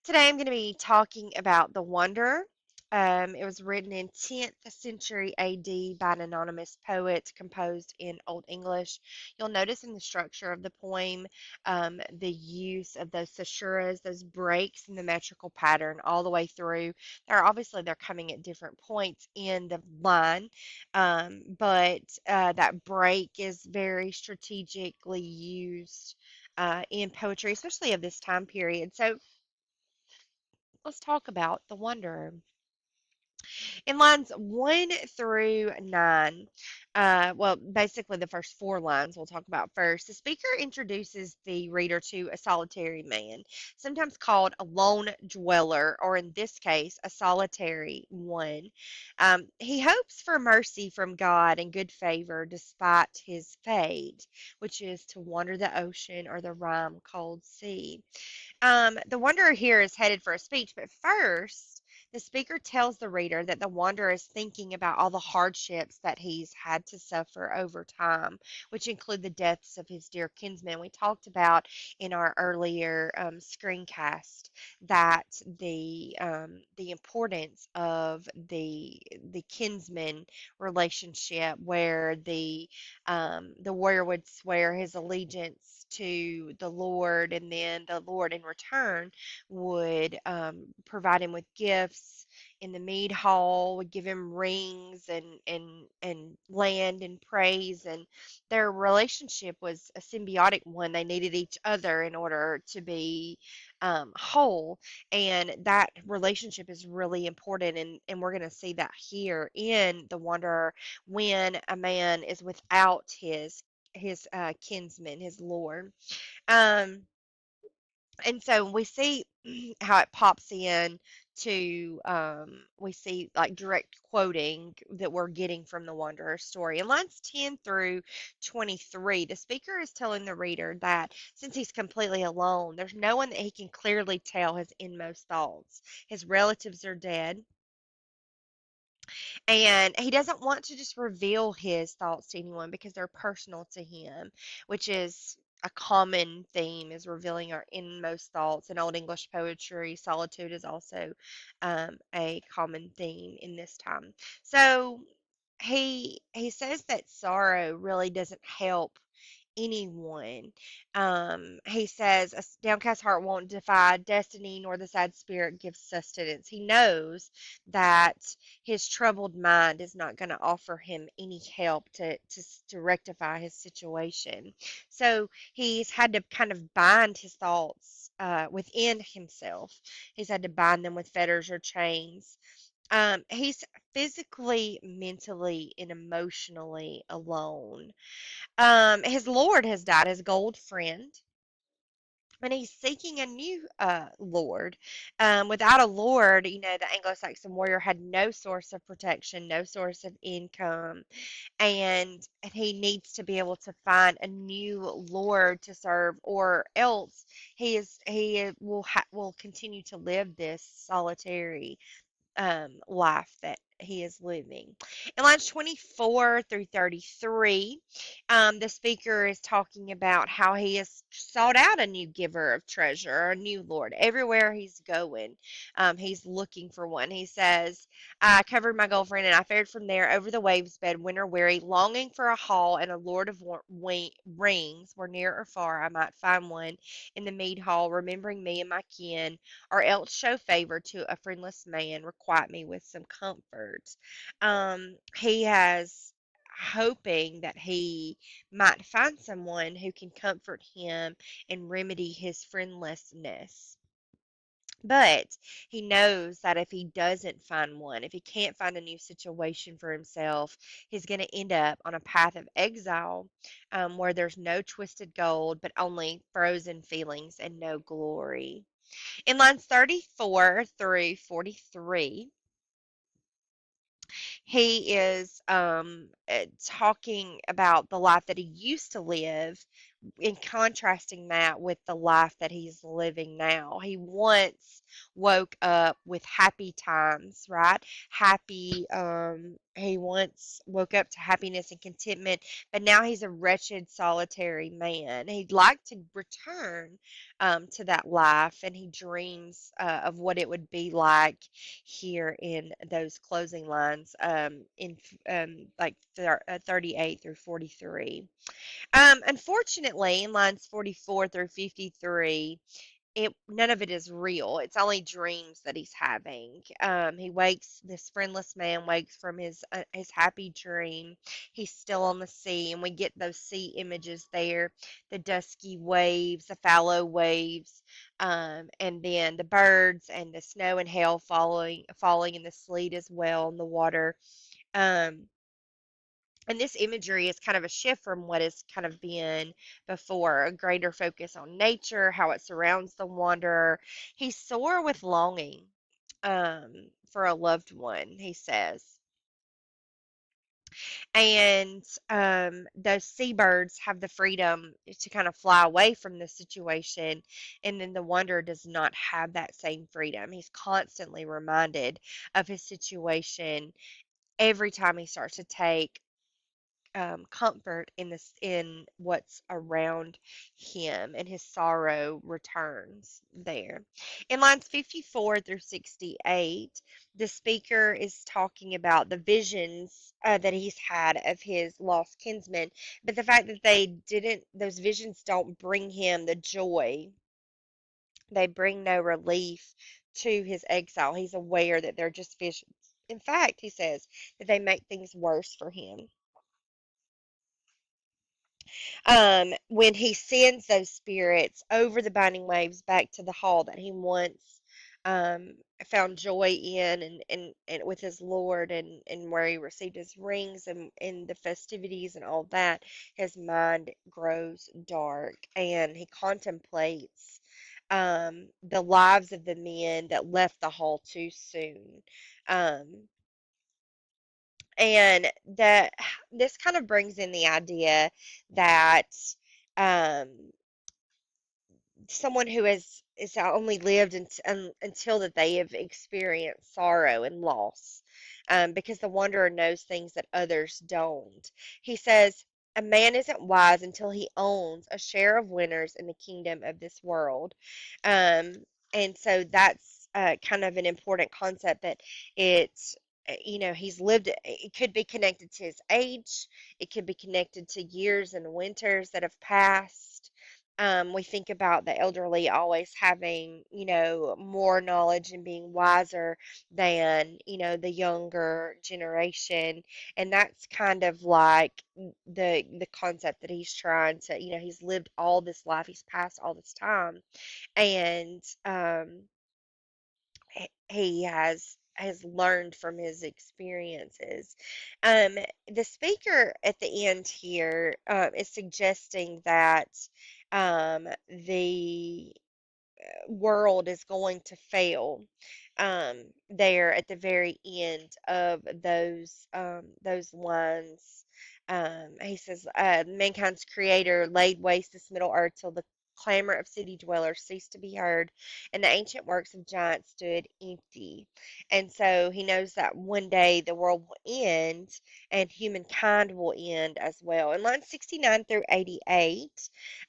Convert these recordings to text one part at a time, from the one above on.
Today I'm going to be talking about The Wanderer. It was written in 10th century AD by an anonymous poet, composed in Old English. You'll notice in the structure of the poem the use of those caesuras, those breaks in the metrical pattern all the way through. They're coming at different points in the line, but that break is very strategically used in poetry, especially of this time period. So let's talk about the Wanderer. In lines 1 through 9, well, basically the first 4 lines we'll talk about first, the speaker introduces the reader to a solitary man, sometimes called a lone dweller, or in this case, a solitary one. He hopes for mercy from God and good favor despite his fate, which is to wander the ocean or the rime cold sea. The wanderer here is headed for a speech, but first, the speaker tells the reader that the wanderer is thinking about all the hardships that he's had to suffer over time, which include the deaths of his dear kinsmen. We talked about in our earlier screencast that the importance of the kinsman relationship, where the warrior would swear his allegiance to the Lord, and then the Lord in return would provide him with gifts in the mead hall, would give him rings and land and praise, and their relationship was a symbiotic one. They needed each other in order to be whole, and that relationship is really important, and we're going to see that here in the Wanderer when a man is without his kinsman, his lord. Um, and so we see how it pops in to we see like direct quoting that we're getting from the Wanderer story. In lines 10 through 23, the speaker is telling the reader that since he's completely alone, there's no one that he can clearly tell his inmost thoughts. His relatives are dead, and he doesn't want to just reveal his thoughts to anyone because they're personal to him, which is a common theme, is revealing our inmost thoughts. In Old English poetry, solitude is also a common theme in this time. So he says that sorrow really doesn't help anyone. He says, a downcast heart won't defy destiny, nor the sad spirit gives sustenance. He knows that his troubled mind is not going to offer him any help to rectify his situation. So he's had to kind of bind his thoughts within himself. He's had to bind them with fetters or chains. He's physically, mentally, and emotionally alone. His lord has died, his gold friend, and he's seeking a new lord. Without a lord, the Anglo-Saxon warrior had no source of protection, no source of income, and he needs to be able to find a new lord to serve, or else he will continue to live this solitary life that he is living. In lines 24 through 33, the speaker is talking about how he has sought out a new giver of treasure, a new Lord. Everywhere he's going, he's looking for one. He says, I covered my girlfriend and I fared from there over the waves bed, winter weary, longing for a hall and a lord of rings, where near or far I might find one in the mead hall, remembering me and my kin, or else show favor to a friendless man, requite me with some comforts. He has hoping that he might find someone who can comfort him and remedy his friendlessness. But he knows that if he doesn't find one, if he can't find a new situation for himself, he's going to end up on a path of exile, where there's no twisted gold, but only frozen feelings and no glory. In lines 34 through 43, he is talking about the life that he used to live, and contrasting that with the life that he's living now. He once woke up with happy times, right? Happy He once woke up to happiness and contentment, but now he's a wretched, solitary man. He'd like to return to that life, and he dreams of what it would be like here in those closing lines in like 38 through 43. Unfortunately, in lines 44 through 53, none of it is real. It's only dreams that he's having. He wakes. This friendless man wakes from his happy dream. He's still on the sea, and we get those sea images there: the dusky waves, the fallow waves, and then the birds and the snow and hail falling in the sleet as well in the water. Um, and this imagery is kind of a shift from what has kind of been before, a greater focus on nature, how it surrounds the wanderer. He's sore with longing for a loved one, he says. And those seabirds have the freedom to kind of fly away from the situation. And then the wanderer does not have that same freedom. He's constantly reminded of his situation every time he starts to take comfort in what's around him, and his sorrow returns there. In lines 54 through 68, the speaker is talking about the visions that he's had of his lost kinsmen, but the fact that those visions don't bring him the joy, they bring no relief to his exile. He's aware that they're just visions. In fact, he says that they make things worse for him. When he sends those spirits over the binding waves back to the hall that he once um, found joy in, and with his Lord, and where he received his rings, and the festivities and all that, his mind grows dark, and he contemplates the lives of the men that left the hall too soon. Um, and that this kind of brings in the idea that um, someone who is only lived until that they have experienced sorrow and loss, because the wanderer knows things that others don't. He says, a man isn't wise until he owns a share of winners in the kingdom of this world. Um, and so that's kind of an important concept, that it's, he's lived, it could be connected to his age, it could be connected to years and winters that have passed. We think about the elderly always having, more knowledge and being wiser than, the younger generation. And that's kind of like the concept that he's trying to, he's lived all this life, he's passed all this time, and he has learned from his experiences. Um, the speaker at the end here is suggesting that the world is going to fail there at the very end of those lines. He says, mankind's creator laid waste this middle earth till the clamor of city dwellers ceased to be heard, and the ancient works of giants stood empty. And so he knows that one day the world will end, and humankind will end as well. In line 69 through 88,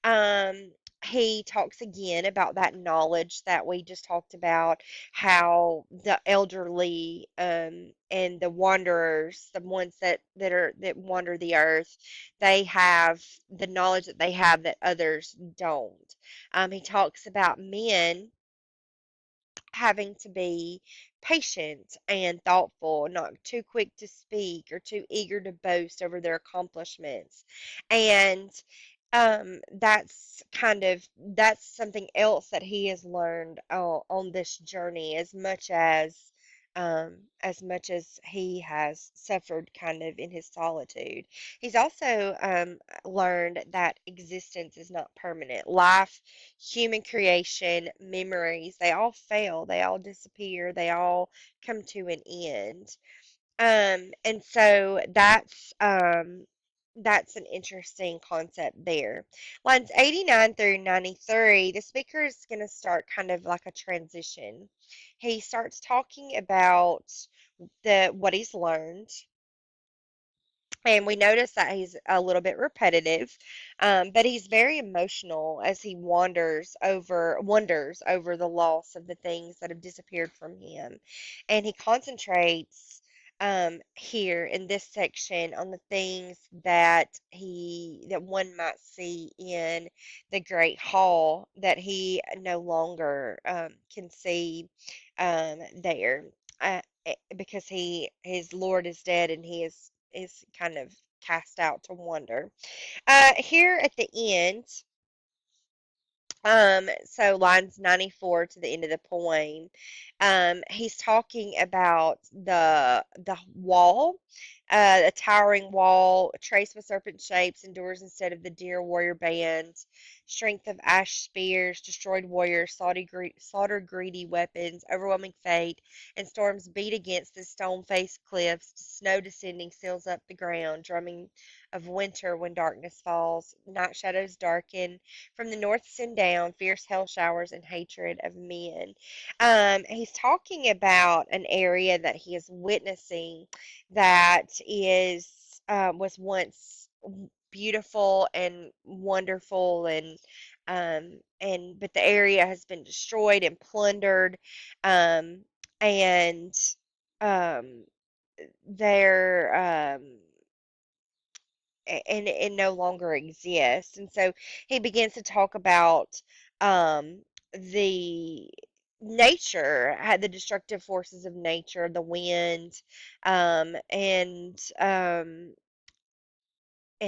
um, he talks again about that knowledge that we just talked about, how the elderly and the wanderers, the ones that wander the earth, they have the knowledge that they have that others don't. He talks about men having to be patient and thoughtful, not too quick to speak or too eager to boast over their accomplishments. And that's something else that he has learned on this journey, as much as he has suffered kind of in his solitude. He's also learned that existence is not permanent. Life, human creation, memories, they all fail, they all disappear, they all come to an end. And so that's an interesting concept there. Lines 89 through 93, the speaker is going to start kind of like a transition. He starts talking about the what he's learned. And we notice that he's a little bit repetitive, but he's very emotional as he wonders over the loss of the things that have disappeared from him, and he concentrates here in this section on the things that one might see in the great hall that he no longer can see there. Because his Lord is dead and he is kind of cast out to wander. Here at the end, so lines 94 to the end of the poem, he's talking about the wall, a towering wall, traced with serpent shapes, endures instead of the dear warrior band, strength of ash spears, destroyed warriors, slaughtered greedy weapons, overwhelming fate, and storms beat against the stone-faced cliffs, snow descending seals up the ground, drumming of winter when darkness falls, night shadows darken, from the north send down fierce hell showers and hatred of men. He's talking about an area that he is witnessing that was once beautiful and wonderful and but the area has been destroyed and plundered, um, and um, there and it no longer exists. And so he begins to talk about the nature, had the destructive forces of nature, the wind, and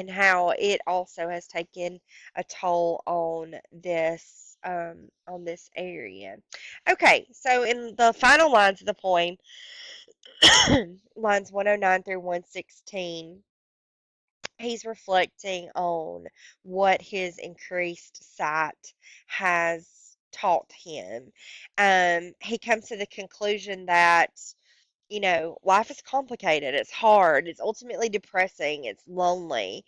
how it also has taken a toll on this area. Okay, so in the final lines of the poem, lines 109 through 116, he's reflecting on what his increased sight has taught him. He comes to the conclusion that, life is complicated, it's hard, it's ultimately depressing, it's lonely.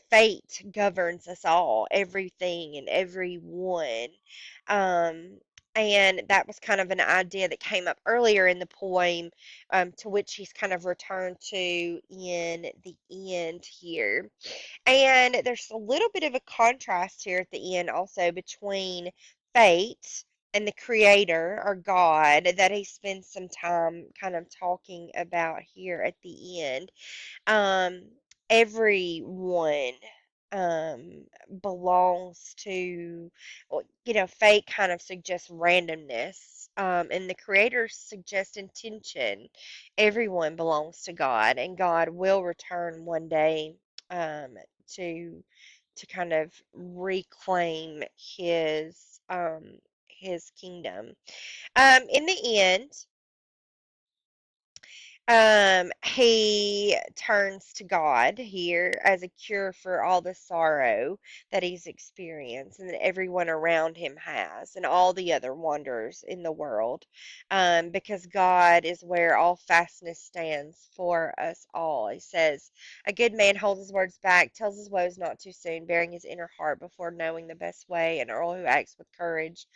Fate governs us all, everything and everyone. Um, and that was kind of an idea that came up earlier in the poem, to which he's kind of returned to in the end here. And there's a little bit of a contrast here at the end also between fate and the creator or God that he spends some time kind of talking about here at the end. um, Everyone um, belongs to, well, fate kind of suggests randomness, and the creators suggest intention. Everyone belongs to God, and God will return one day, um, to kind of reclaim his kingdom. In the end, he turns to God here as a cure for all the sorrow that he's experienced and that everyone around him has, and all the other wanderers in the world, because God is where all fastness stands for us all. He says, "A good man holds his words back, tells his woes not too soon, bearing his inner heart before knowing the best way, an earl who acts with courage.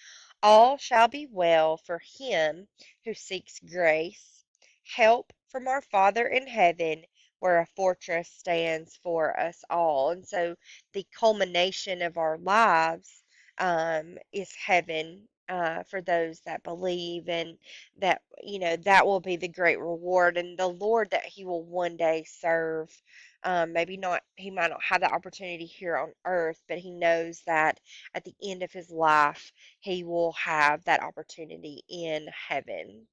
All shall be well for him who seeks grace, help from our Father in heaven, where a fortress stands for us all." And so the culmination of our lives, is heaven. For those that believe, and that that will be the great reward, and the Lord that he will one day serve. Maybe not, he might not have the opportunity here on earth, but he knows that at the end of his life he will have that opportunity in heaven.